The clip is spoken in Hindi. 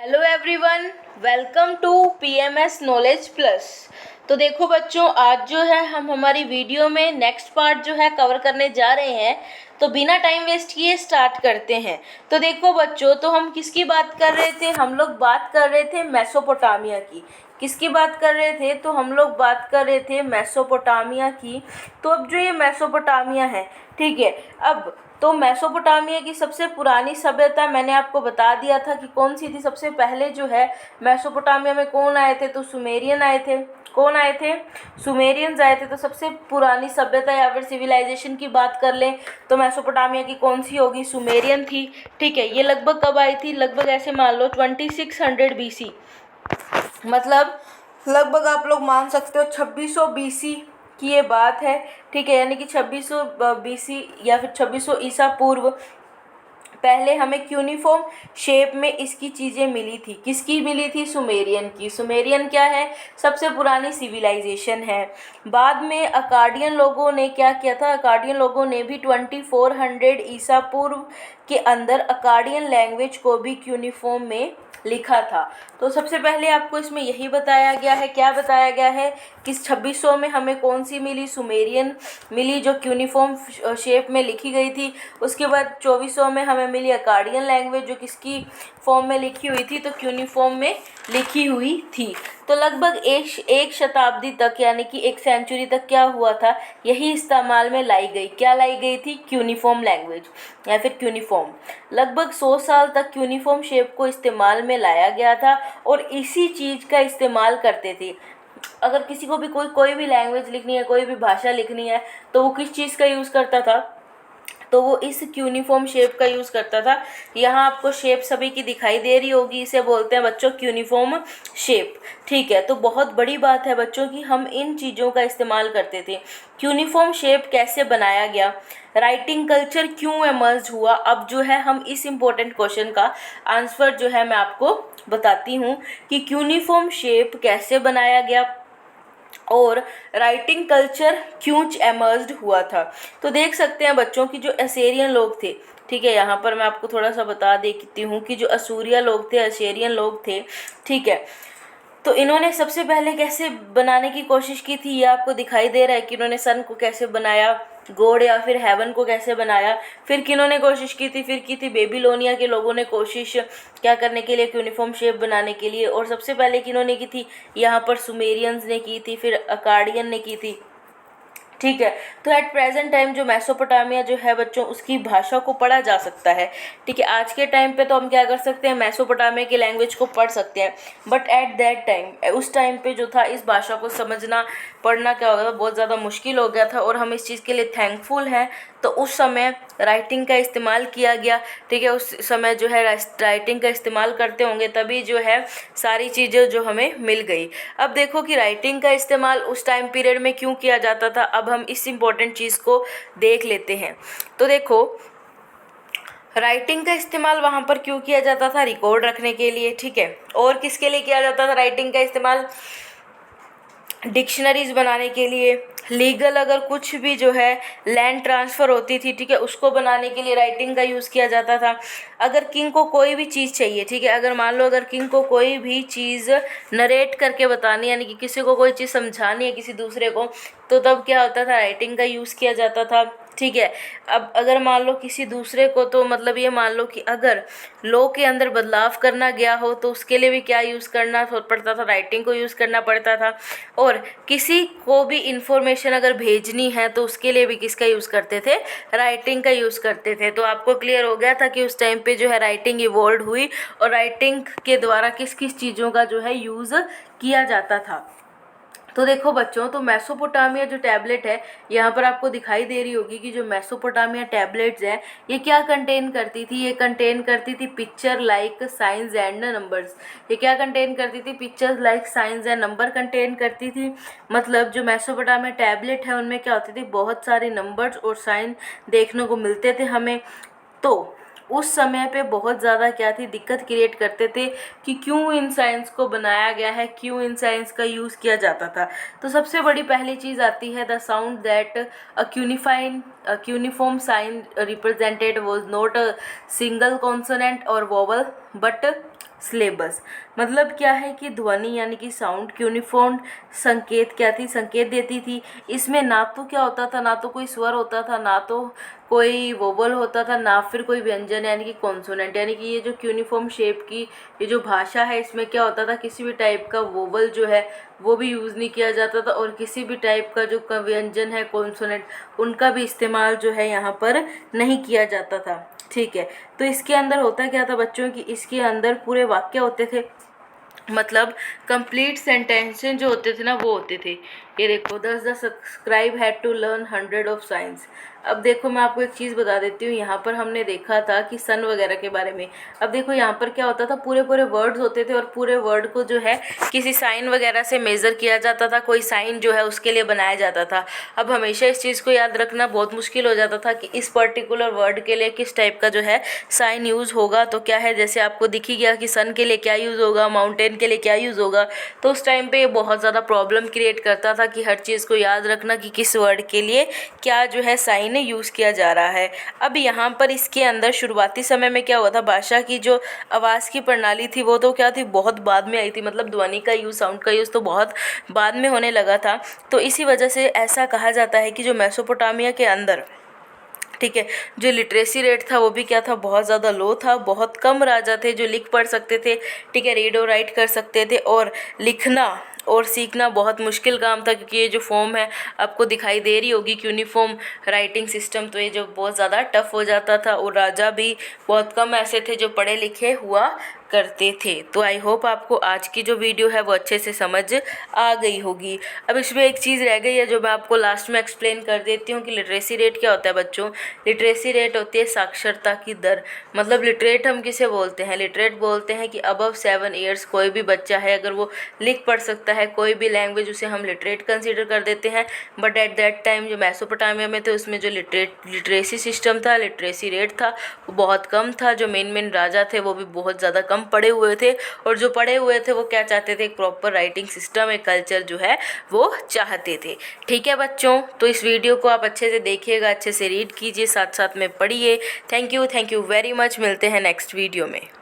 Hello everyone, welcome to PMS knowledge plus. तो देखो बच्चों, आज जो है हम हमारी वीडियो में नेक्स्ट पार्ट जो है कवर करने जा रहे हैं। तो बिना टाइम वेस्ट किए स्टार्ट करते हैं। तो देखो बच्चों, तो हम किसकी बात कर रहे थे? हम लोग बात कर रहे थे मेसोपोटामिया की। किसकी बात कर रहे थे? तो हम लोग बात कर रहे थे मेसोपोटामिया की। तो अब जो ये मेसोपोटामिया है, ठीक है, अब तो मेसोपोटामिया की सबसे पुरानी सभ्यता मैंने आपको बता दिया था कि कौन सी थी। सबसे पहले जो है मेसोपोटामिया में कौन आए थे? तो सुमेरियन आए थे। कौन आए थे? सुमेरियंस आए थे। तो सबसे पुरानी सभ्यता या फिर सिविलाइजेशन की बात कर लें तो मेसोपोटामिया की कौन सी होगी? सुमेरियन थी। ठीक है, ये लगभग कब आई थी? लगभग ऐसे मान लो 2600 BC, मतलब लगभग आप लोग मान सकते हो 2600 BC की ये बात है। ठीक है, यानी कि 2600 BC या फिर 2600 ईसा पूर्व पहले हमें क्यूनिफॉर्म शेप में इसकी चीज़ें मिली थी। किसकी मिली थी? सुमेरियन की। सुमेरियन क्या है? सबसे पुरानी सिविलाइजेशन है। बाद में अकाडियन लोगों ने क्या किया था? अकाडियन लोगों ने भी 2400 ईसा पूर्व के अंदर अकाडियन लैंग्वेज को भी क्यूनिफॉर्म में लिखा था। तो सबसे पहले आपको इसमें यही बताया गया है। क्या बताया गया है कि 2600 में हमें कौन सी मिली? सुमेरियन मिली, जो क्यूनिफॉर्म शेप में लिखी गई थी। उसके बाद 2400 में हमें मिली अकाडियन लैंग्वेज, जो किसकी फॉर्म में लिखी हुई थी? तो क्यूनिफॉर्म में लिखी हुई थी। तो लगभग एक शताब्दी तक, यानी कि एक सेंचुरी तक क्या हुआ था? यही इस्तेमाल में लाई गई। क्या लाई गई थी? क्यूनिफॉर्म लैंग्वेज या फिर क्यूनिफॉर्म। लगभग 100 साल तक क्यूनिफॉर्म शेप को इस्तेमाल में लाया गया था और इसी चीज़ का इस्तेमाल करते थे। अगर किसी को भी कोई भी लैंग्वेज लिखनी है, कोई भी भाषा लिखनी है, तो वो किस चीज़ का यूज़ करता था? तो वो इस क्यूनिफॉर्म शेप का यूज़ करता था। यहाँ आपको शेप सभी की दिखाई दे रही होगी। इसे बोलते हैं बच्चों क्यूनिफॉर्म शेप। ठीक है, तो बहुत बड़ी बात है बच्चों कि हम इन चीज़ों का इस्तेमाल करते थे। क्यूनिफॉर्म शेप कैसे बनाया गया? राइटिंग कल्चर क्यों एमर्ज हुआ? अब जो है हम इस इम्पोर्टेंट क्वेश्चन का आंसर जो है मैं आपको बताती हूँ कि क्यूनिफॉर्म शेप कैसे बनाया गया और राइटिंग कल्चर क्यों एमर्ज्ड हुआ था। तो देख सकते हैं बच्चों की जो असेरियन लोग थे, ठीक है, यहाँ पर मैं आपको थोड़ा सा बता देती हूँ कि जो असूरिया लोग थे, असेरियन लोग थे, ठीक है, तो इन्होंने सबसे पहले कैसे बनाने की कोशिश की थी? ये आपको दिखाई दे रहा है कि इन्होंने सन को कैसे बनाया, गॉड या फिर हेवन को कैसे बनाया। फिर किन्होंने कोशिश की थी? फिर की थी बेबीलोनिया के लोगों ने कोशिश क्या करने के लिए? यूनिफॉर्म शेप बनाने के लिए। और सबसे पहले किन्होंने की थी? यहाँ पर सुमेरियंस ने की थी, फिर अकाडियन ने की थी। ठीक है, तो एट प्रेजेंट टाइम जो मेसोपोटामिया जो है बच्चों, उसकी भाषा को पढ़ा जा सकता है। ठीक है, आज के टाइम पे तो हम क्या कर सकते हैं? मेसोपोटामिया की लैंग्वेज को पढ़ सकते हैं, बट एट दैट टाइम, उस टाइम पे जो था, इस भाषा को समझना पढ़ना क्या हो गया था? बहुत ज़्यादा मुश्किल हो गया था। और हम इस चीज़ के लिए थैंकफुल हैं। तो उस समय राइटिंग का इस्तेमाल किया गया। ठीक है, उस समय जो है राइटिंग का इस्तेमाल करते होंगे, तभी जो है सारी चीज़ें जो हमें मिल गई। अब देखो कि राइटिंग का इस्तेमाल उस टाइम पीरियड में क्यों किया जाता था। अब हम इस इम्पोर्टेंट चीज़ को देख लेते हैं। तो देखो, राइटिंग का इस्तेमाल वहाँ पर क्यों किया जाता था? रिकॉर्ड रखने के लिए। ठीक है, और किसके लिए किया जाता था राइटिंग का इस्तेमाल? डिक्शनरीज बनाने के लिए, लीगल अगर कुछ भी जो है लैंड ट्रांसफ़र होती थी, ठीक है, उसको बनाने के लिए राइटिंग का यूज़ किया जाता था। अगर किंग को कोई भी चीज़ चाहिए, ठीक है, अगर मान लो अगर किंग को कोई भी चीज़ नरेट करके बतानी, यानी कि किसी को कोई चीज़ समझानी है किसी दूसरे को, तो तब क्या होता था? राइटिंग का यूज़ किया जाता था। ठीक है, अब अगर मान लो किसी दूसरे को, तो मतलब ये मान लो कि अगर लॉ के अंदर बदलाव करना गया हो, तो उसके लिए भी क्या यूज़ करना पड़ता था? राइटिंग को यूज़ करना पड़ता था। और किसी को भी इंफॉर्मेशन अगर भेजनी है, तो उसके लिए भी किसका यूज़ करते थे? राइटिंग का यूज़ करते थे। तो आपको क्लियर हो गया था कि उस टाइम पे जो है राइटिंग इवॉल्व हुई और राइटिंग के द्वारा किस किस चीज़ों का जो है यूज़ किया जाता था। तो देखो बच्चों, तो मेसोपोटामिया जो टैबलेट है, यहाँ पर आपको दिखाई दे रही होगी कि जो मेसोपोटामिया टैबलेट्स हैं, ये क्या कंटेन करती थी? ये कंटेन करती थी picture like science and numbers. ये क्या कंटेन करती थी? Pictures like science and number contain करती थी। मतलब जो मेसोपोटामिया टैबलेट है, उनमें क्या होती थी? बहुत सारे नंबर्स और साइन देखने को मिलते थे हमें। तो उस समय पे बहुत ज़्यादा क्या थी? दिक्कत क्रिएट करते थे कि क्यों इन साइंस को बनाया गया है, क्यों इन साइंस का यूज़ किया जाता था। तो सबसे बड़ी पहली चीज़ आती है the sound that a cuneiform sign represented was not a single consonant और वोवल बट सिलेबस। मतलब क्या है कि ध्वनि यानी कि साउंड क्यूनिफॉर्म संकेत क्या थी, संकेत देती थी। इसमें ना तो क्या होता था, ना तो कोई स्वर होता था, ना तो कोई वोवल होता था, ना फिर कोई व्यंजन यानी कि कॉन्सोनेंट। यानी कि ये जो क्यूनिफॉर्म शेप की ये जो भाषा है, इसमें क्या होता था, किसी भी टाइप का वोवल जो है वो भी यूज़ नहीं किया जाता था, और किसी भी टाइप का जो व्यंजन है कॉन्सोनेंट, उनका भी इस्तेमाल जो है यहाँ पर नहीं किया जाता था। ठीक है, तो इसके अंदर होता क्या था बच्चों की, इसके अंदर पूरे वाक्य होते थे, मतलब कंप्लीट सेंटेंसेस जो होते थे ना वो होते थे। ये देखो, the scribe had to learn 100 of signs. अब देखो मैं आपको एक चीज़ बता देती हूँ, यहाँ पर हमने देखा था कि सन वगैरह के बारे में। अब देखो यहाँ पर क्या होता था, पूरे पूरे वर्ड्स होते थे, और पूरे वर्ड को जो है किसी साइन वगैरह से मेज़र किया जाता था, कोई साइन जो है उसके लिए बनाया जाता था। अब हमेशा इस चीज़ को याद रखना बहुत मुश्किल हो जाता था कि इस पर्टिकुलर वर्ड के लिए किस टाइप का जो है साइन यूज़ होगा। तो क्या है, जैसे आपको दिख ही गया कि सन के लिए क्या यूज़ होगा, माउंटेन के लिए क्या यूज़ होगा। तो उस टाइम पे ये बहुत ज़्यादा प्रॉब्लम क्रिएट करता था कि हर चीज़ को याद रखना कि किस वर्ड के लिए क्या जो है साइन यूज़ किया जा रहा है। अब यहाँ पर इसके अंदर शुरुआती समय में क्या हुआ था, भाषा की जो आवाज़ की प्रणाली थी वो तो क्या थी, बहुत बाद में आई थी। मतलब ध्वनि का यूज़, साउंड का यूज़ तो बहुत बाद में होने लगा था। तो इसी वजह से ऐसा कहा जाता है कि जो मेसोपोटामिया के अंदर, ठीक है, जो लिटरेसी रेट था वो भी क्या था, बहुत ज़्यादा लो था। बहुत कम राजा थे जो लिख पढ़ सकते थे, ठीक है, रीड और राइट कर सकते थे, और लिखना और सीखना बहुत मुश्किल काम था, क्योंकि ये जो फॉर्म है आपको दिखाई दे रही होगी, यूनिफॉर्म राइटिंग सिस्टम, तो ये जो बहुत ज़्यादा टफ हो जाता था, और राजा भी बहुत कम ऐसे थे जो पढ़े लिखे हुआ करते थे। तो आई होप आपको आज की जो वीडियो है वो अच्छे से समझ आ गई होगी। अब इसमें एक चीज़ रह गई है जो मैं आपको लास्ट में एक्सप्लेन कर देती हूँ कि लिटरेसी रेट क्या होता है बच्चों। लिटरेसी रेट होती है साक्षरता की दर। मतलब लिटरेट हम किसे बोलते हैं, लिटरेट बोलते हैं कि अबव 7 ईयर्स कोई भी बच्चा है, अगर वो लिख पढ़ सकता है कोई भी लैंग्वेज, उसे हम लिटरेट कंसीडर कर देते हैं। बट एट दैट टाइम जो मेसोपोटामिया में थे उसमें जो लिटरेसी सिस्टम था, लिटरेसी रेट था, वो बहुत कम था। जो मेन राजा थे वो भी बहुत ज़्यादा कम पढ़े हुए थे, और जो पढ़े हुए थे वो क्या चाहते थे, एक प्रॉपर राइटिंग सिस्टम, एक कल्चर जो है वो चाहते थे। ठीक है बच्चों, तो इस वीडियो को आप अच्छे से देखिएगा, अच्छे से रीड कीजिए, साथ साथ में पढ़िए। Thank you very much. मिलते हैं नेक्स्ट वीडियो में।